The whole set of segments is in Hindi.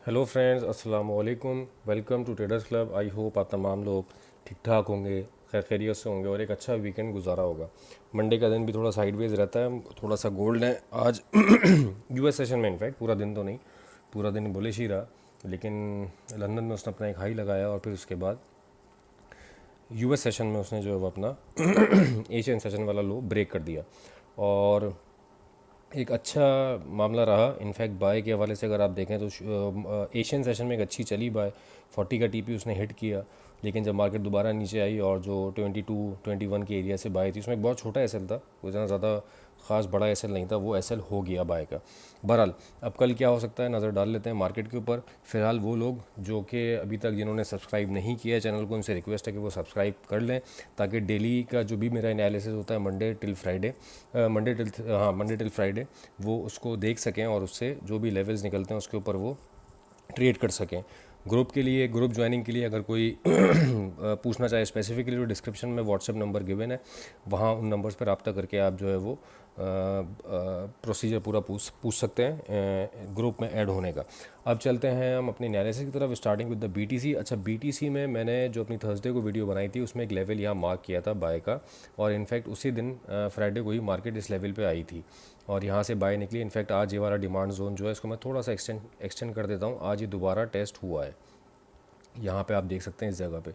हेलो फ्रेंड्स, अस्सलाम वालेकुम। Welcome to traders club. I hope आप तमाम लोग ठीक ठाक होंगे, खैर खैरियत से होंगे और एक अच्छा वीकेंड गुजारा होगा। मंडे का दिन भी थोड़ा साइडवेज रहता है, थोड़ा सा गोल्ड है आज यूएस सेशन में। इनफैक्ट पूरा दिन तो नहीं, पूरा दिन बुलिश ही रहा, लेकिन लंदन में उसने अपना एक हाई लगाया और फिर उसके बाद यूएस सेशन में उसने जो है वो अपना एशियन सेशन वाला लो ब्रेक कर दिया और एक अच्छा मामला रहा। इनफैक्ट बाय के हवाले से अगर आप देखें तो एशियन सेशन में एक अच्छी चली बाय, 40 का टीपी उसने हिट किया, लेकिन जब मार्केट दोबारा नीचे आई और जो 22-21 के एरिया से बाय थी, उसमें एक बहुत छोटा एसएल था, कोई इतना ज़्यादा ख़ास बड़ा एसएल नहीं था, वो एसएल हो गया बाय का। बहरहाल अब कल क्या हो सकता है नज़र डाल लेते हैं मार्केट के ऊपर। फ़िलहाल वो लोग जो कि अभी तक जिन्होंने सब्सक्राइब नहीं किया है चैनल को, उनसे रिक्वेस्ट है कि वो सब्सक्राइब कर लें, ताकि डेली का जो भी मेरा एनालिसिस होता है Monday till Friday, Monday till Friday, वो उसको देख सकें और उससे जो भी लेवल्स निकलते हैं उसके ऊपर वो ट्रेड कर सकें। ग्रुप के लिए, ग्रुप ज्वाइनिंग के लिए अगर कोई पूछना चाहे स्पेसिफिकली, तो डिस्क्रिप्शन में व्हाट्सएप नंबर गिवन है, वहाँ उन नंबर्स पर रब्ता करके आप जो है वो प्रोसीजर पूरा पूछ सकते हैं ग्रुप में ऐड होने का। अब चलते हैं हम अपने एनालिसिस की तरफ, स्टार्टिंग विद द बीटीसी। अच्छा, बीटीसी में मैंने जो अपनी थर्सडे को वीडियो बनाई थी उसमें एक लेवल यहाँ मार्क किया था बाय का, और इनफैक्ट उसी दिन फ्राइडे को ही मार्केट इस लेवल पे आई थी और यहाँ से बाय निकली। इनफैक्ट आज ये वाला डिमांड जोन जो है इसको मैं थोड़ा सा एक्सटेंड कर देता हूँ। आज ये दोबारा टेस्ट हुआ है, यहाँ पे आप देख सकते हैं इस जगह पे।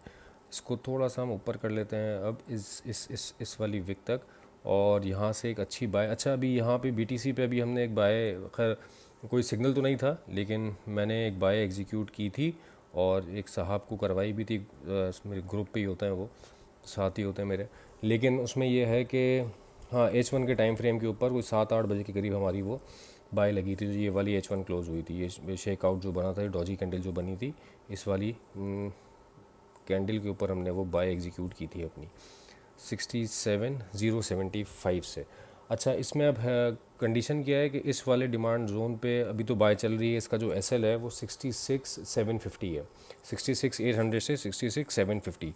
इसको थोड़ा सा हम ऊपर कर लेते हैं अब इस वाली विक तक, और यहाँ से एक अच्छी बाय। अच्छा, अभी यहाँ पे बीटीसी पे अभी हमने एक बाय, खैर कोई सिग्नल तो नहीं था, लेकिन मैंने एक बाय एग्जीक्यूट की थी और एक साहब को करवाई भी थी। मेरे ग्रुप पे ही होते हैं, वो साथ ही होते हैं मेरे। लेकिन उसमें यह है कि हाँ, H1 के टाइम फ्रेम के ऊपर कोई 7-8 बजे के करीब हमारी वो बाय लगी थी, जो ये वाली H1 क्लोज़ हुई थी। ये शेकआउट जो बना था, ये डॉजी कैंडल जो बनी थी, इस वाली कैंडल के ऊपर हमने वो बाय एग्जीक्यूट की थी अपनी 67,075 से। अच्छा, इसमें अब है कंडीशन क्या है कि इस वाले डिमांड जोन पे अभी तो बाय चल रही है, इसका जो एसएल है वो 66,750 है, 66,800 से 66,750।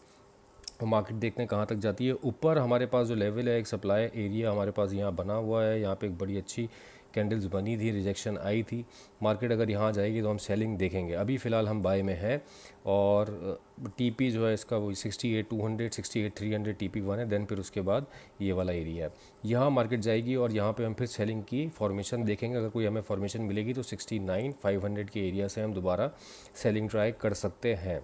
और मार्केट देखते हैं कहाँ तक जाती है। ऊपर हमारे पास जो लेवल है, एक सप्लाई एरिया हमारे पास यहाँ बना हुआ है, यहाँ पे एक बड़ी अच्छी कैंडल्स बनी थी, रिजेक्शन आई थी। मार्केट अगर यहाँ जाएगी तो हम सेलिंग देखेंगे। अभी फ़िलहाल हम बाय में हैं और टीपी जो है इसका वही 68,200 68,300 टीपी वन है। देन फिर उसके बाद ये वाला एरिया है, यहाँ मार्केट जाएगी और यहाँ पे हम फिर सेलिंग की फॉर्मेशन देखेंगे। अगर कोई हमें फॉर्मेशन मिलेगी तो 69,500 के एरिया से हम दोबारा सेलिंग ट्राई कर सकते हैं,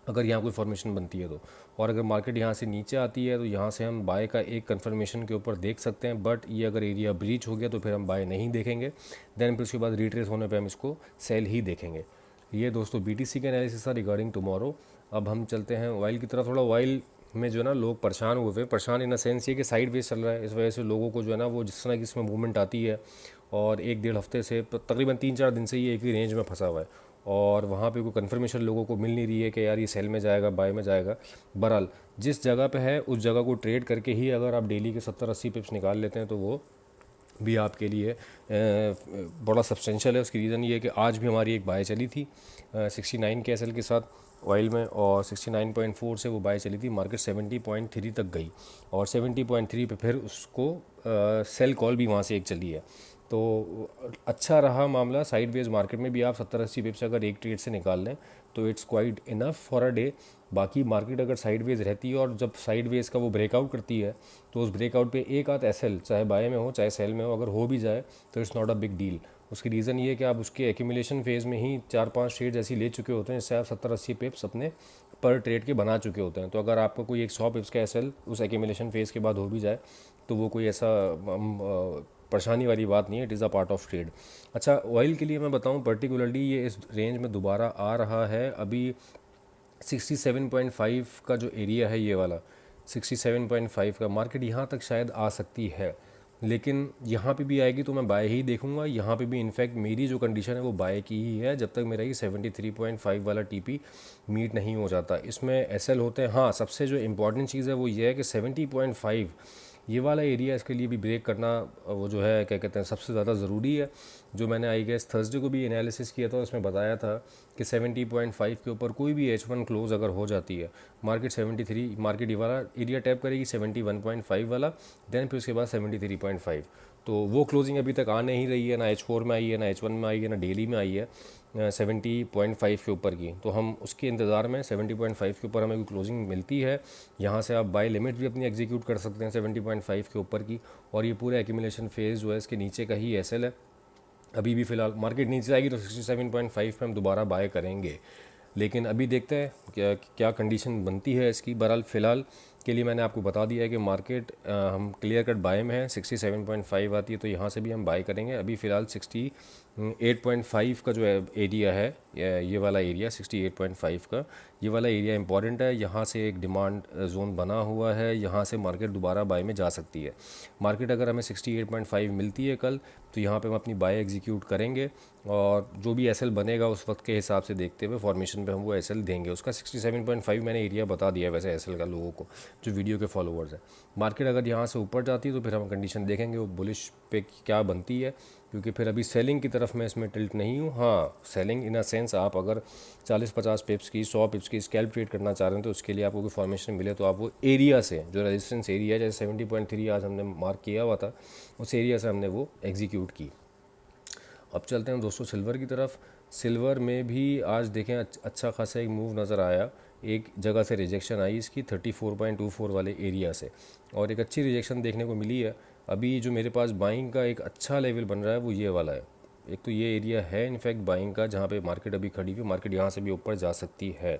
अगर यहाँ कोई फॉर्मेशन बनती है तो। और अगर मार्केट यहाँ से नीचे आती है तो यहाँ से हम बाय का एक कंफर्मेशन के ऊपर देख सकते हैं, बट ये अगर एरिया ब्रीच हो गया तो फिर हम बाय नहीं देखेंगे। देन फिर उसके बाद रिट्रेस होने पे हम इसको सेल ही देखेंगे। ये दोस्तों बीटीसी का एनालिसिस था रिगार्डिंग टुमारो। अब हम चलते हैं ऑयल की तरफ। थोड़ा ऑयल में जो है ना लोग परेशान हुए थे, परेशान इन द सेंस ये कि साइड वेज चल रहा है, इस वजह से लोगों को जो है ना वो जिस तरह की इसमें मूवमेंट आती है, और 1-1.5 हफ्ते से तकरीबन 3-4 दिन से ये एक ही रेंज में फंसा हुआ है और वहाँ पे कोई कंफर्मेशन लोगों को मिल नहीं रही है कि यार ये सेल में जाएगा बाय में जाएगा। बहरहाल जिस जगह पे है उस जगह को ट्रेड करके ही अगर आप डेली के 70-80 पिप्स निकाल लेते हैं तो वो भी आपके लिए बड़ा सब्सटेंशियल है। उसकी रीज़न ये है कि आज भी हमारी एक बाय चली थी 69 के एसएल के साथ ऑयल में, और 69.4 से वो बाय चली थी, मार्केट 70.3 तक गई और 70.3 पे फिर उसको सेल कॉल भी वहाँ से एक चली है। तो अच्छा रहा मामला। साइडवेज मार्केट में भी आप 70-80 पिप्स अगर एक ट्रेड से निकाल लें तो it's quite enough for a day. बाकी मार्केट अगर साइडवेज रहती है और जब साइडवेज का वो ब्रेकआउट करती है तो उस ब्रेकआउट पे एक आध एसएल, चाहे बाय में हो चाहे सेल में हो, अगर हो भी जाए तो it's not a big deal. उसकी रीज़न ये है कि आप उसके एक्यूमुलेशन फेज़ में ही 4-5 ट्रेड्स ऐसी ले चुके होते हैं जिससे आप 70-80 पिप्स अपने पर ट्रेड के बना चुके होते हैं। तो अगर आपका कोई एक 100 पिप्स का एसएल उस एक्यूमुलेशन फेज़ के बाद हो भी जाए तो वो कोई ऐसा परेशानी वाली बात नहीं है, it is a part of trade. अच्छा, ऑयल के लिए मैं बताऊं पर्टिकुलरली ये इस रेंज में दोबारा आ रहा है। अभी 67.5 का जो एरिया है, ये वाला 67.5 का, मार्केट यहाँ तक शायद आ सकती है, लेकिन यहाँ पे भी आएगी तो मैं बाय ही देखूंगा। यहाँ पे भी इनफैक्ट मेरी जो कंडीशन है वो बाय की ही है जब तक मेरा ये 73.5 वाला टीपी मीट नहीं हो जाता। इसमें एसएल होते हैं। हाँ, सबसे जो इम्पॉर्टेंट चीज़ है वो ये है कि 70.5 ये वाला एरिया, इसके लिए भी ब्रेक करना वो जो है क्या कहते हैं सबसे ज़्यादा ज़रूरी है। जो मैंने आई गेस थर्सडे को भी एनालिसिस किया था, उसमें बताया था कि 70.5 के ऊपर कोई भी H1 क्लोज अगर हो जाती है, मार्केट 73, मार्केट ये वाला एरिया टैप करेगी 71.5 वाला, देन फिर उसके बाद 73.5। तो वो क्लोजिंग अभी तक आ नहीं रही है, ना H4 में आई है, ना H1 में आई है, ना डेली में आई है 70.5 के ऊपर की। तो हम उसके इंतज़ार में 70.5 के ऊपर हमें कोई क्लोजिंग मिलती है, यहाँ से आप बाय लिमिट भी अपनी एग्जीक्यूट कर सकते हैं 70.5 के ऊपर की। और ये पूरा एक्यूमुलेशन फेज़ जो है इसके नीचे का ही एसएल है। अभी भी फ़िलहाल मार्केट नीचे आएगी तो 67.5 पे हम दोबारा बाय करेंगे, लेकिन अभी देखते हैं क्या क्या कंडीशन बनती है इसकी। बहरहाल फ़िलहाल के लिए मैंने आपको बता दिया है कि मार्केट हम क्लियर कट बाय में है। 67.5 आती है तो यहाँ से भी हम बाय करेंगे। अभी फ़िलहाल 68.5 का जो एरिया है, ये वाला एरिया 68.5 का, ये वाला एरिया इंपॉर्टेंट है। यहाँ से एक डिमांड जोन बना हुआ है, यहाँ से मार्केट दोबारा बाय में जा सकती है। मार्केट अगर हमें 68.5 मिलती है कल, तो यहाँ पे हम अपनी बाय एग्जीक्यूट करेंगे और जो भी एसएल बनेगा उस वक्त के हिसाब से देखते हुए फॉर्मेशन पे हम वो एसएल देंगे। उसका 67.5 मैंने एरिया बता दिया है वैसे एसएल का लोगों को, जो वीडियो के फॉलोअर्स हैं। मार्केट अगर यहाँ से ऊपर जाती है तो फिर हम कंडीशन देखेंगे वो बुलिश पे क्या बनती है, क्योंकि फिर अभी सेलिंग की तरफ मैं इसमें टिल्ट नहीं हूँ। हाँ, सेलिंग इन अ सेंस आप अगर 40-50 पिप्स की 100 पिप्स की स्कैल्प ट्रेड करना चाह रहे हैं तो उसके लिए आपको कोई फॉर्मेशन मिले तो आप वो एरिया से, जो रेजिस्टेंस एरिया है, जैसे 70.3 आज हमने मार्क किया हुआ था, उस एरिया से हमने वो एग्जीक्यूट की। अब चलते हैं दोस्तों सिल्वर की तरफ। सिल्वर में भी आज देखें अच्छा खासा एक मूव नज़र आया। एक जगह से रिजेक्शन आई इसकी 34.24 वाले एरिया से, और एक अच्छी रिजेक्शन देखने को मिली है। अभी जो मेरे पास बाइंग का एक अच्छा लेवल बन रहा है वो ये वाला है। एक तो ये एरिया है इनफैक्ट बाइंग का, जहाँ पे मार्केट अभी खड़ी हुई, मार्केट यहाँ से भी ऊपर जा सकती है,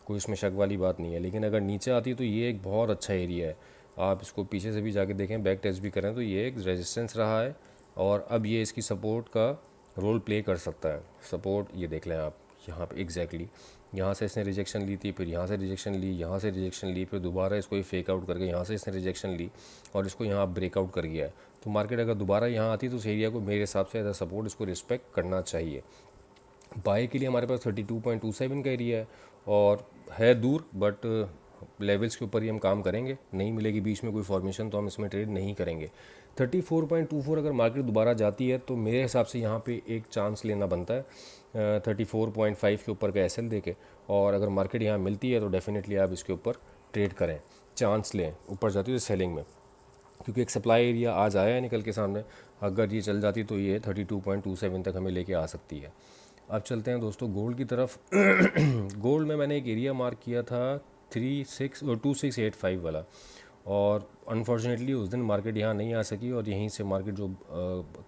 कोई इसमें शक वाली बात नहीं है। लेकिन अगर नीचे आती है तो ये एक बहुत अच्छा एरिया है। आप इसको पीछे से भी जाके देखें, बैक टेस्ट भी करें तो ये एक रेजिस्टेंस रहा है और अब ये इसकी सपोर्ट का रोल प्ले कर सकता है। सपोर्ट ये देख लें आप यहाँ पे एग्जैक्टली, यहाँ से इसने रिजेक्शन ली थी, फिर यहाँ से रिजेक्शन ली, यहाँ से रिजेक्शन ली, फिर दोबारा इसको फेक आउट करके यहाँ से इसने रिजेक्शन ली और इसको यहाँ ब्रेकआउट कर गया है। तो मार्केट अगर दोबारा यहाँ आती है तो उस एरिया को मेरे हिसाब से एज अ सपोर्ट इसको रिस्पेक्ट करना चाहिए। बाय के लिए हमारे पास 32.27 का एरिया है और है दूर, बट लेवल्स के ऊपर ही हम काम करेंगे। नहीं मिलेगी बीच में कोई फॉर्मेशन तो हम इसमें ट्रेड नहीं करेंगे। 34.24 अगर मार्केट दोबारा जाती है तो मेरे हिसाब से यहाँ पे एक चांस लेना बनता है 34.5 के ऊपर का एसएल देके, और अगर मार्केट यहाँ मिलती है तो डेफिनेटली आप इसके ऊपर ट्रेड करें, चांस लें ऊपर जाती है सेलिंग में, क्योंकि एक सप्लाई एरिया आज आया है निकल के सामने। अगर ये चल जाती तो ये 32.27 तक हमें लेके आ सकती है। अब चलते हैं दोस्तों गोल्ड की तरफ। गोल्ड में मैंने एक एरिया मार्क किया था 2685 वाला, और अनफॉर्चुनेटली उस दिन मार्केट यहाँ नहीं आ सकी और यहीं से मार्केट जो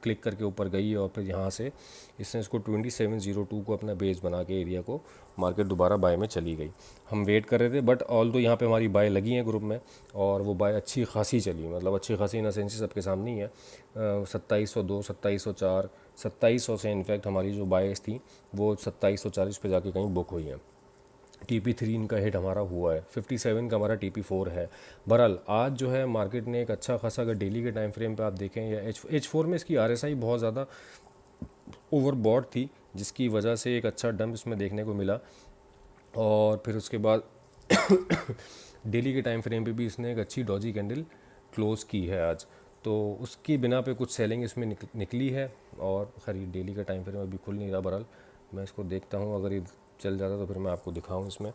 क्लिक करके ऊपर गई और फिर यहाँ से इसने इसको 2702 को अपना बेस बना के एरिया को मार्केट दोबारा बाय में चली गई। हम वेट कर रहे थे, बट ऑल तो यहाँ पे हमारी बाय लगी हैं ग्रुप में और वो बाय अच्छी खासी चली, मतलब अच्छी खासी इन सेंस सबके सामने ही है। 2702, 2704, 2700 से इनफैक्ट हमारी जो बायस थी वो 2740 पे जाके कहीं बुक हुई हैं। TP3 इनका हिट हमारा हुआ है, 57 का हमारा TP4 है। बहरहाल आज जो है मार्केट ने एक अच्छा खासा, अगर डेली के टाइम फ्रेम पे आप देखें या H4 में इसकी RSI बहुत ज़्यादा ओवरबॉट थी, जिसकी वजह से एक अच्छा डंप इसमें देखने को मिला। और फिर उसके बाद डेली के टाइम फ्रेम पे भी इसने एक अच्छी डॉजी कैंडल क्लोज़ की है आज, तो उसकी बिना पे कुछ सेलिंग इसमें निकली है। और खैर डेली का टाइम फ्रेम अभी खुल नहीं रहा, बहरहाल मैं इसको देखता हूँ, अगर ये चल जाता तो फिर मैं आपको दिखाऊँ इसमें।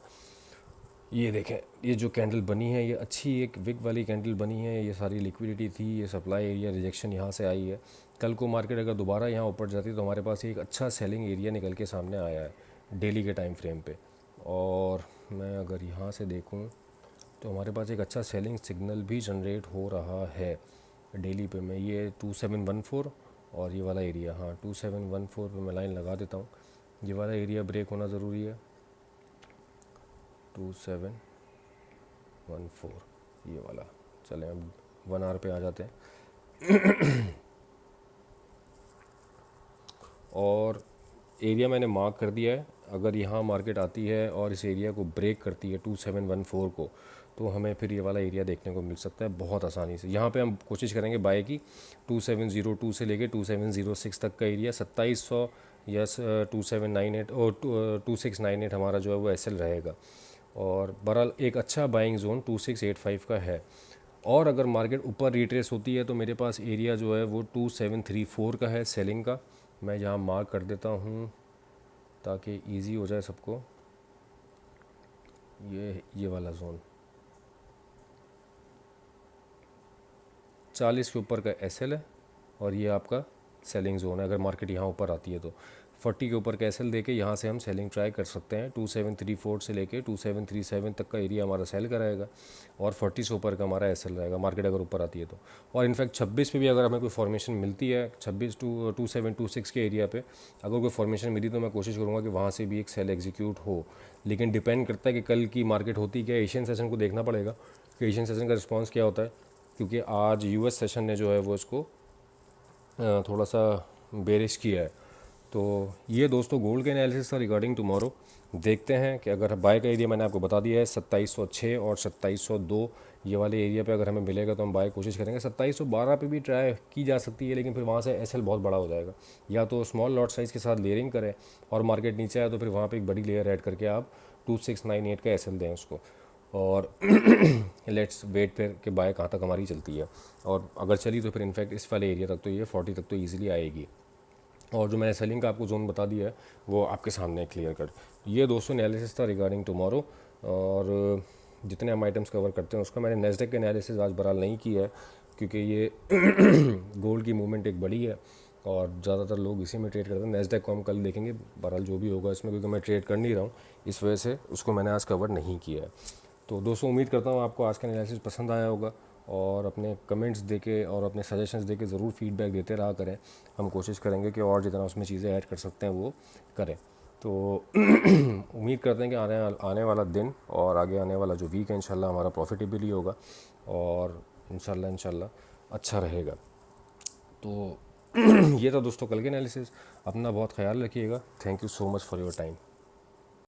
ये देखें, ये जो कैंडल बनी है ये अच्छी एक विक वाली कैंडल बनी है, ये सारी लिक्विडिटी थी, ये सप्लाई एरिया रिजेक्शन यहाँ से आई है। कल को मार्केट अगर दोबारा यहाँ ऊपर जाती है तो हमारे पास एक अच्छा सेलिंग एरिया निकल के सामने आया है डेली के टाइम फ्रेम पे। और मैं अगर यहाँ से देखूँ तो हमारे पास एक अच्छा सेलिंग सिग्नल भी जनरेट हो रहा है डेली पे। मैं ये 2714 और ये वाला एरिया, हाँ 2714 पे मैं लाइन लगा देता हूँ। ये वाला एरिया ब्रेक होना ज़रूरी है, 2714 ये वाला। चलें अब 1 आवर पे आ जाते हैं। और एरिया मैंने मार्क कर दिया है, अगर यहाँ मार्केट आती है और इस एरिया को ब्रेक करती है 2714 को, तो हमें फिर ये वाला एरिया देखने को मिल सकता है बहुत आसानी से। यहाँ पे हम कोशिश करेंगे बाय की 2702 से लेके 2706 तक का एरिया, 2700 या 2798 और 2698 हमारा जो है वो एसएल रहेगा। और बहरहाल एक अच्छा बाइंग जोन 2685 का है। और अगर मार्केट ऊपर रिट्रेस होती है तो मेरे पास एरिया जो है वो 2734 का है सेलिंग का। मैं यहाँ मार्क कर देता हूँ ताकि इजी हो जाए सबको। ये वाला जोन 40 के ऊपर का एसएल है और ये आपका सेलिंग जोन है अगर मार्केट यहाँ ऊपर आती है तो 40 के ऊपर का एसएल देके यहाँ से हम सेलिंग ट्राई कर सकते हैं। 2734 से लेके 2737 तक का एरिया हमारा सेल कराएगा और 40 से ऊपर का हमारा एसएल रहेगा मार्केट अगर ऊपर आती है तो। और इनफैक्ट 26 पे भी अगर हमें कोई फॉर्मेशन मिलती है 26 टू 2726 के एरिया पे अगर कोई फॉर्मेशन मिली तो मैं कोशिश करूँगा कि वहाँ से भी एक सेल एग्जीक्यूट हो। लेकिन डिपेंड करता है कि कल की मार्केट होती क्या है। एशियन सेशन को देखना पड़ेगा कि एशियन सेशन का रिस्पॉन्स क्या होता है, क्योंकि आज यूएस सेशन ने जो है वो इसको थोड़ा सा बेरिश किया है। तो ये दोस्तों गोल्ड के एनालिसिस था रिगार्डिंग टुमारो। देखते हैं कि अगर बाय का एरिया मैंने आपको बता दिया है 2706 और 2702 ये वाले एरिया पे अगर हमें मिलेगा तो हम बाय कोशिश करेंगे। 2712 पे भी ट्राई की जा सकती है, लेकिन फिर वहाँ से एसएल बहुत बड़ा हो जाएगा। या तो स्मॉल लॉट साइज़ के साथ लेयरिंग करें और मार्केट नीचे आए तो फिर वहाँ पे एक बड़ी लेयर ऐड करके आप 2698 का एसएल दें उसको, और लेट्स वेट फिर कि बाय कहाँ तक हमारी चलती है। और अगर चली तो फिर इनफैक्ट इस वाले एरिया तक तो ये 40 तक तो ईजिली आएगी। और जो मैंने सेलिंग का आपको जोन बता दिया है वो आपके सामने क्लियर कट। ये दोस्तों एनालिसिस था रिगार्डिंग टुमारो। और जितने हम आइटम्स कवर करते हैं उसका मैंने नेस्डेक का एनालिसिस आज बहरहाल नहीं किया है, क्योंकि ये गोल्ड की मूवमेंट एक बड़ी है और ज़्यादातर लोग इसी में ट्रेड करते हैं। नेस्डेक को हम कल देखेंगे बहरहाल जो भी होगा इसमें, क्योंकि मैं ट्रेड कर नहीं रहा हूँ इस वजह से उसको मैंने आज कवर नहीं किया है। तो दोस्तों उम्मीद करता हूँ आपको आज का एनालिसिस पसंद आया होगा, और अपने कमेंट्स देके और अपने सजेशंस देके ज़रूर फीडबैक देते रहा करें। हम कोशिश करेंगे कि और जितना उसमें चीज़ें ऐड कर सकते हैं वो करें। तो उम्मीद करते हैं कि आने वाला दिन और आगे आने वाला जो वीक है इंशाल्लाह हमारा प्रॉफिटेबल ही होगा और इंशाल्लाह अच्छा रहेगा। तो ये था दोस्तों कल के एनालिसिस। अपना बहुत ख्याल रखिएगा। Thank you so much for your time.